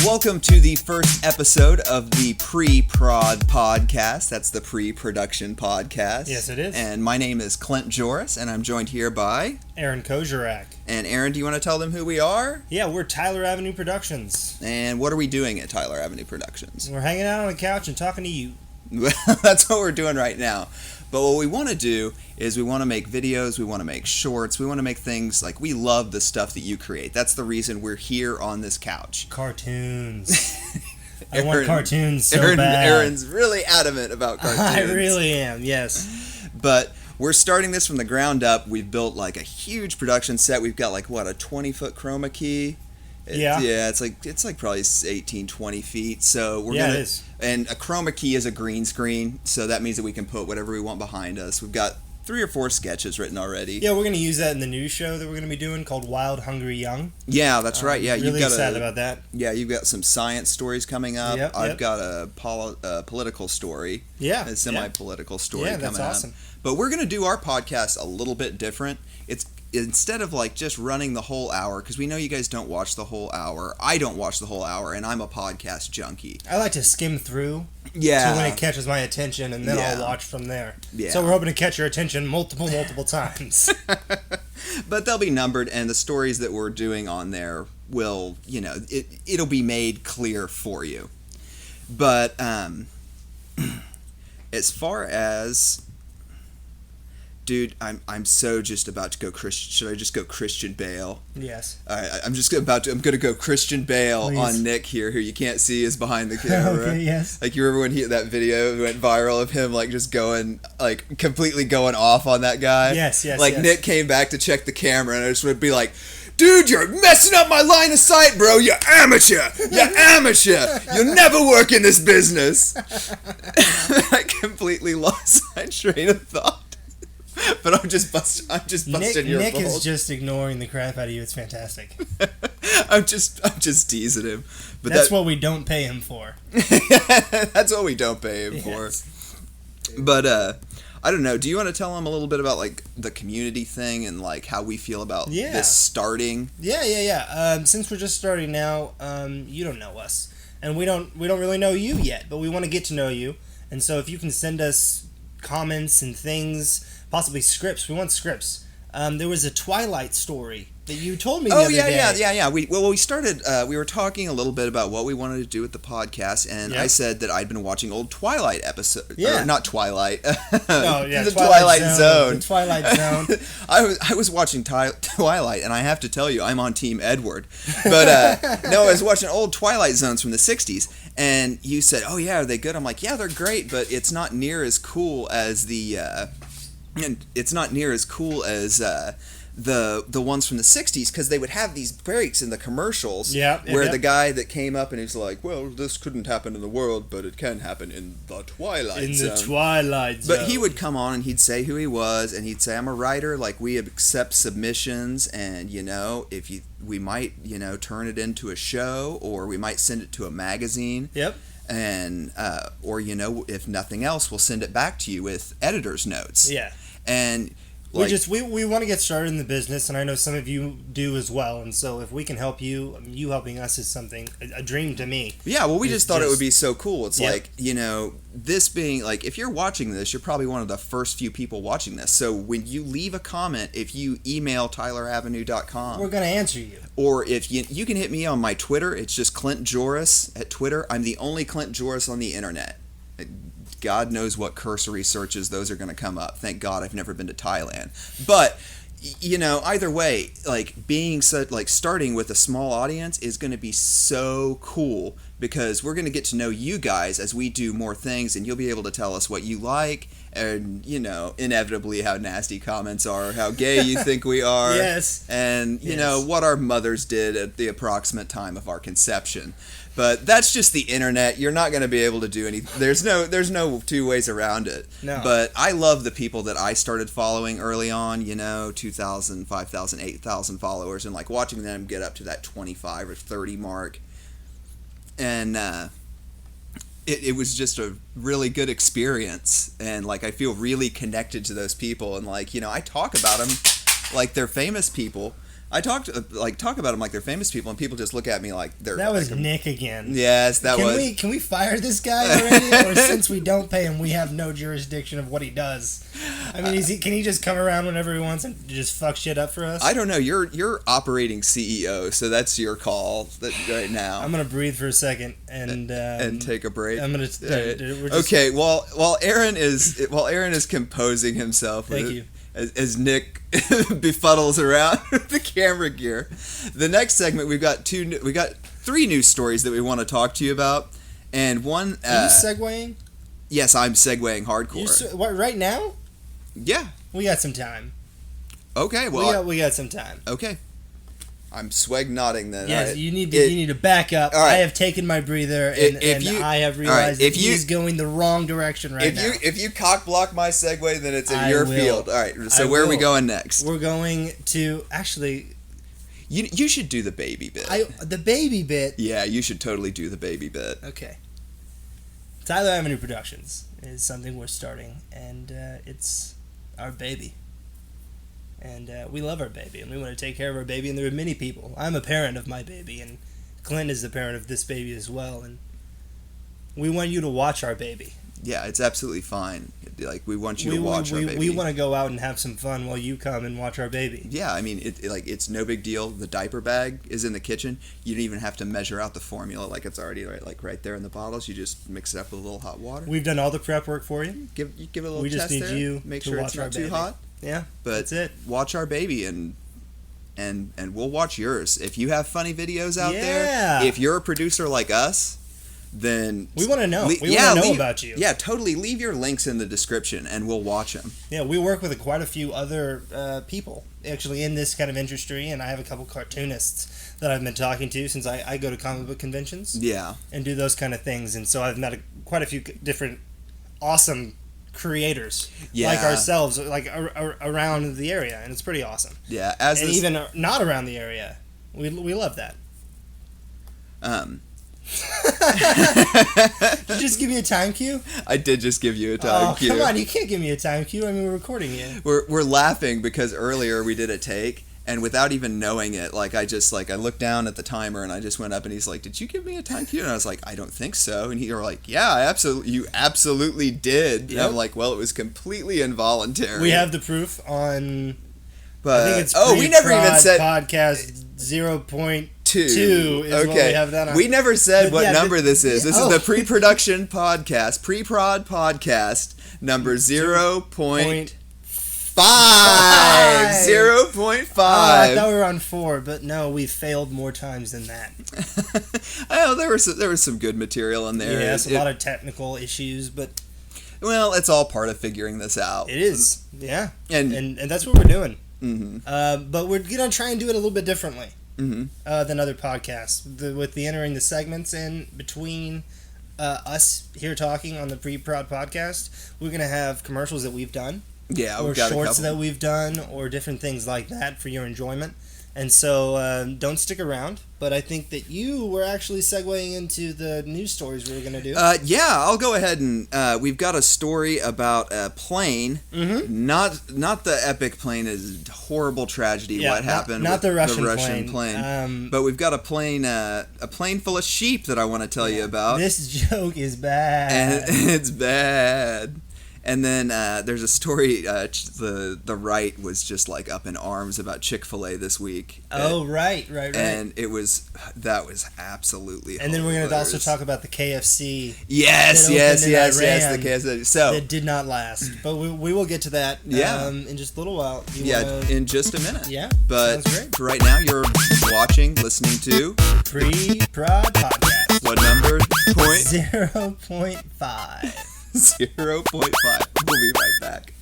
Welcome to the first episode of the Pre-Prod podcast. That's the pre-production podcast. Yes, it is. And my name is Clint Jorris, and I'm joined here by... Kocurek. And Aaron, do you want to tell them who we are? Yeah, we're Tyler Avenue Productions. And what are we doing at Tyler Avenue Productions? We're hanging out on the couch and talking to you. Well, that's what we're doing right now. But what we want to do is we want to make videos, we want to make shorts, we want to make things like we love the stuff that you create. That's the reason we're here on this couch. Cartoons. I want cartoons so bad. Aaron's really adamant about cartoons. I really am, yes. But we're starting this from the ground up. We've built like a huge production set. We've got like, what, a 20-foot chroma key? Yeah, it's like probably 18, 20 feet. So we're it is. And a chroma key is a green screen, so that means that we can put whatever we want behind us. We've got 3 or 4 sketches written already. Yeah, we're going to use that in the new show that we're going to be doing called Wild, Hungry, Young. Yeah, that's right. Yeah, really excited about that. Yeah, you've got some science stories coming up. Yep, I've got a political story. Yeah, a semi-political story coming up. Yeah, that's awesome. But we're going to do our podcast a little bit different. It's instead of like just running the whole hour, because we know you guys don't watch the whole hour. I don't watch the whole hour, and I'm a podcast junkie. I like to skim through. Yeah. So when it catches my attention, and then I'll watch from there. Yeah. So we're hoping to catch your attention multiple times. But they'll be numbered, and the stories that we're doing on there will, it'll be made clear for you. But as far as... Dude, I'm so just about to go Christian. Should I just go Christian Bale? Yes. All right, I'm going to go Christian Bale. Please. On Nick here, who you can't see is behind the camera. Okay, yes. Like, you remember when that video went viral of him, like, just going, like, completely going off on that guy? Yes. Like, Nick came back to check the camera, and I just would be like, dude, you're messing up my line of sight, bro. You amateur. You'll never work in this business. I completely lost my train of thought. But I'm just busting your balls. Nick is just ignoring the crap out of you. It's fantastic. I'm just teasing him. But that's what we don't pay him for. That's what we don't pay him for. But I don't know. Do you want to tell him a little bit about like the community thing and like how we feel about this starting? Yeah. Since we're just starting now, you don't know us, and we don't really know you yet, but we want to get to know you. And so if you can send us comments and things. Possibly scripts. We want scripts. There was a Twilight story that you told me the other day. Yeah. We started, we were talking a little bit about what we wanted to do with the podcast, and I said that I'd been watching old Twilight episodes. Yeah. Not Twilight. The Twilight Zone. The Twilight Zone. I was watching Twilight, and I have to tell you, I'm on Team Edward. But, no, I was watching old Twilight Zones from the 60s, and you said, oh, yeah, are they good? I'm like, yeah, they're great, but it's not near as cool as the... And it's not near as cool as the ones from the 60s, because they would have these breaks in the commercials where the guy that came up and he's like, well, this couldn't happen in the world, but it can happen in the Twilight Zone. In the Twilight Zone. But he would come on and he'd say who he was, and he'd say, I'm a writer, like, we accept submissions, and, we might, turn it into a show, or we might send it to a magazine. Yep. And or if nothing else, we'll send it back to you with editor's notes. Yeah. And we want to get started in the business, and I know some of you do as well. And so if we can help you, you helping us is a dream to me. Yeah, well, we just thought it would be so cool. It's like, this being like, if you're watching this, you're probably one of the first few people watching this. So when you leave a comment, if you email tyleravenue.com, we're going to answer you. Or if you can hit me on my Twitter, it's just Clint Jorris at Twitter. I'm the only Clint Jorris on the internet. God knows what cursory searches those are going to come up. Thank God I've never been to Thailand. But, either way, like starting with a small audience is going to be so cool, because we're going to get to know you guys as we do more things, and you'll be able to tell us what you like, and, inevitably how nasty comments are, how gay you think we are. Yes. And, what our mothers did at the approximate time of our conception. But that's just the internet. You're not going to be able to do anything. There's no two ways around it. No. But I love the people that I started following early on, 2,000, 5,000, 8,000 followers, and like watching them get up to that 25 or 30 mark. And it was just a really good experience. And like, I feel really connected to those people. And like, I talk about them like they're famous people. I talk about them like they're famous people, and people just look at me like they're. That was like, Nick again. Yes, that was. Can we fire this guy already? Or since we don't pay him, we have no jurisdiction of what he does? I mean, can he just come around whenever he wants and just fuck shit up for us? I don't know. You're operating CEO, so that's your call right now. I'm gonna breathe for a second and take a break. I'm gonna. Okay. While Aaron is composing himself. Thank you. As Nick befuddles around the camera gear. The next segment, we got 3 news stories that we want to talk to you about, and one. Are you segueing? Yes, I'm segueing hardcore. What, right now? Yeah. We got some time. Okay. Well, we got some time. Okay. I'm swag nodding then. Yes, you need to back up. Right. I have taken my breather and I have realized that he's going the wrong direction now. If you cock block my segue, then it's in your field. All right. So where are we going next? We're going to actually. You should do the baby bit. The baby bit. Yeah, you should totally do the baby bit. Okay. Tyler Avenue Productions is something we're starting, and it's our baby. And we love our baby, and we want to take care of our baby, and there are many people. I'm a parent of my baby, and Clint is the parent of this baby as well, and we want you to watch our baby. Yeah, it's absolutely fine. Like, we want you to watch our baby. We want to go out and have some fun while you come and watch our baby. Yeah, I mean, it's no big deal. The diaper bag is in the kitchen. You don't even have to measure out the formula, like it's already right there in the bottles. You just mix it up with a little hot water. We've done all the prep work for you. Give it a little we test just need there. you Make to sure watch it's not our too baby. hot. Yeah, but that's it. Watch our baby and we'll watch yours. If you have funny videos out there, if you're a producer like us, then we want to know. We want to know about you. Yeah, totally. Leave your links in the description, and we'll watch them. Yeah, we work with quite a few other people actually in this kind of industry, and I have a couple cartoonists that I've been talking to since I go to comic book conventions. Yeah, and do those kind of things, and so I've met quite a few different awesome creators like ourselves, like around the area, and it's pretty awesome. Yeah, even not around the area, we love that. Did you just give me a time cue? I did just give you a time cue. Come on, you can't give me a time cue. I mean, we're recording it. We're laughing because earlier we did a take, and without even knowing it, I looked down at the timer and I just went up, and he's like, "Did you give me a time cue?" And I was like, "I don't think so." And you were like, "Yeah, you absolutely did." Yep. And I'm like, "Well, it was completely involuntary." We have the proof on. But I think it's we never even said podcast 0.2 is okay. what we have that on. We never said what number this is. This is the pre-production podcast, pre-prod podcast number 0.5. 0.5. I thought we were on 4, but no, we failed more times than that. Oh, there was some good material in there. Yeah, a lot of technical issues, but well, it's all part of figuring this out. It is, yeah, and that's what we're doing. Mm-hmm. But we're gonna try and do it a little bit differently than other podcasts. With the entering the segments in between us here talking on the pre-prod podcast, we're gonna have commercials that we've done. Yeah, or shorts that we've done, or different things like that for your enjoyment. And so, don't stick around. But I think that you were actually segueing into the news stories we were going to do. Yeah, I'll go ahead and we've got a story about a plane. Mm-hmm. Not the epic plane, is horrible tragedy. What happened? Not with the Russian plane. But we've got a plane full of sheep that I want to tell you about. This joke is bad. And it's bad. And then there's a story, the right was just up in arms about Chick-fil-A this week. Oh, right. And that was absolutely And then we're going to also talk about the KFC. Yes, the KFC. So that did not last. But we will get to that in just a little while. In just a minute. Yeah, but sounds great. Right now you're listening to Pre-Prod Podcast. What number? 0.5. 0.5. We'll be right back.